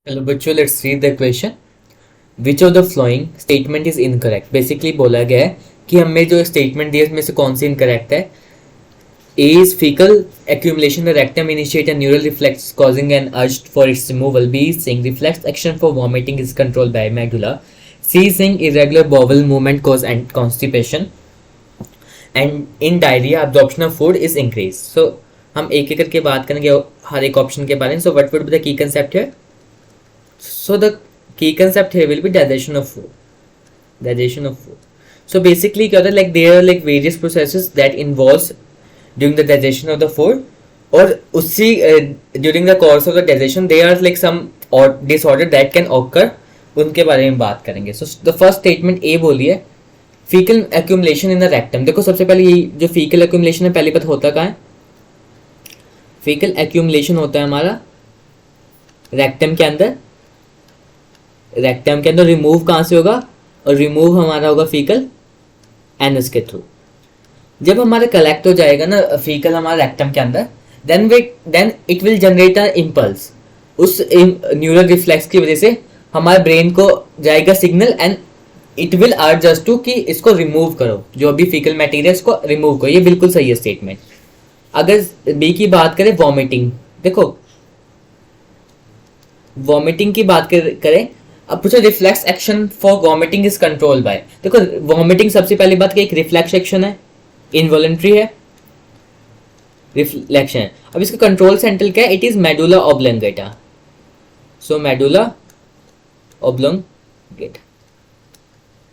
Hello बच्चों, let's read the question. Which of the following statement is incorrect. Basically बोला गया है कि हमें जो स्टेटमेंट दिया है उसमें से कौन सी इनकरेक्ट है. A is faecal accumulation the rectum initiate a neural reflex causing an urge for its removal. B is saying reflex action for vomiting is controlled by medulla. C is saying irregular bowel movement cause and constipation. And in diarrhea absorption of food is increased. So हम एक एक करके बात करेंगे हर एक option के बारे में. So what would be the key concept here? So the key concept here will be digestion of food. Digestion of food. So basically क्या होता है, like there are like various processes that involves during the digestion of the food. और उसी during the course of the digestion there are like some or disorder that can occur. उनके बारे में बात करेंगे. So the first statement A बोली है fecal accumulation in the rectum. देखो सबसे पहले ये जो fecal accumulation है पहले पता होता कहाँ है. fecal accumulation होता है हमारा रेक्टम के अंदर. रेक्टम के अंदर रिमूव कहाँ से होगा, और रिमूव हमारा होगा फीकल एनस के थ्रू. जब हमारा कलेक्ट हो जाएगा ना फीकल हमारा रेक्टम के अंदर, then it will generate a impulse. उस न्यूरल रिफ्लेक्स की वजह से हमारे ब्रेन को जाएगा सिग्नल एंड इट विल अर्ज अस टू कि इसको रिमूव करो, जो भी फीकल मटेरियल इसको रिमूव करो. ये बिल्कुल सही है स्टेटमेंट. अगर बी की बात करें वॉमिटिंग, देखो वॉमिटिंग की बात करें. अब पूछो reflex action for vomiting is control by. देखो वॉमिटिंग सबसे पहली बात कि एक रिफ्लेक्स एक्शन है, इनवॉलेंट्री है, रिफ्लेक्शन है. अब इसका कंट्रोल सेंटर क्या है, it is medulla oblongata. So medulla oblongata.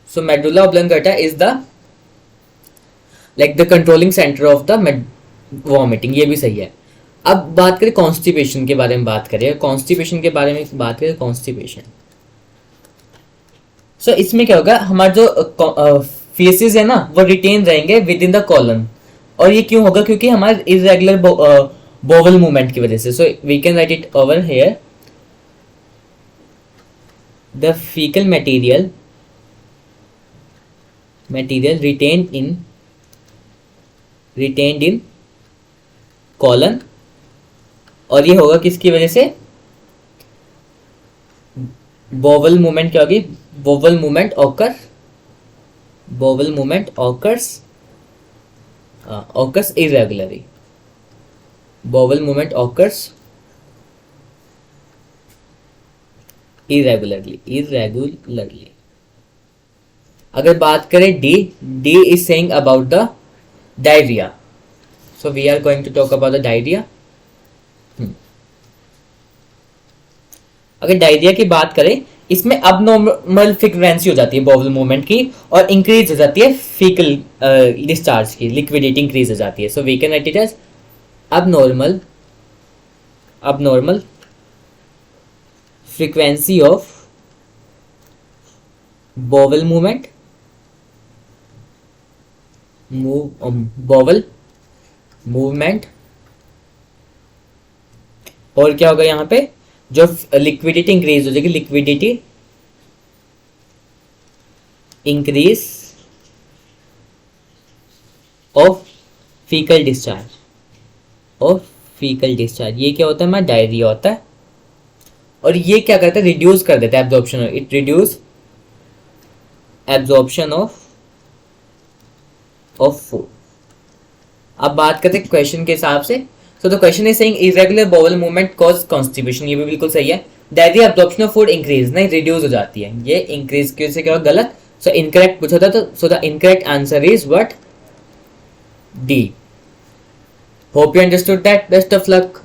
So medulla oblongata is the like the controlling centre of the vomiting. ये भी सही है. अब बात करें कॉन्स्टिपेशन के बारे में बात करें. कॉन्स्टिपेशन के बारे में बात करें कॉन्स्टिपेशन. सो इसमें क्या होगा, हमारा जो फेसेस है ना वो रिटेन रहेंगे विद इन द कॉलन. और ये क्यों होगा, क्योंकि हमारे इरेगुलर बोवल मूवमेंट की वजह से. So we can write it over here. The faecal material retained in colon. और ये होगा किसकी वजह से, बोवल मूवमेंट क्या होगी, bowel movement occurs irregularly. Bowel movement occurs irregularly. अगर बात करें D is saying about the diarrhea. So we are going to talk about the diarrhea. अगर डायरिया की बात करें, इसमें अब नॉर्मल फ्रीक्वेंसी हो जाती है बोवल मूवमेंट की और इंक्रीज हो जाती है फीकल डिस्चार्ज की, लिक्विडिटी इंक्रीज हो जाती है. So we can write it as abnormal frequency of bowel movement. और क्या होगा यहाँ पे, जो लिक्विडिटी इंक्रीज हो जाएगी, liquidity increase of faecal discharge. ये क्या होता है, हमारा डायरिया होता है. और ये क्या करता है, रिड्यूस कर देता है absorption. It reduce absorption of food. अब बात करते हैं क्वेश्चन के हिसाब से. So the question is saying irregular bowel movement cause constipation. ये भी बिल्कुल सही है. Diarrhea absorption of food increase, नहीं reduce हो जाती है. ये increase क्यों से क्या होगा, गलत. So incorrect पूछा था, तो so the incorrect answer is what, D. Hope you understood that. Best of luck.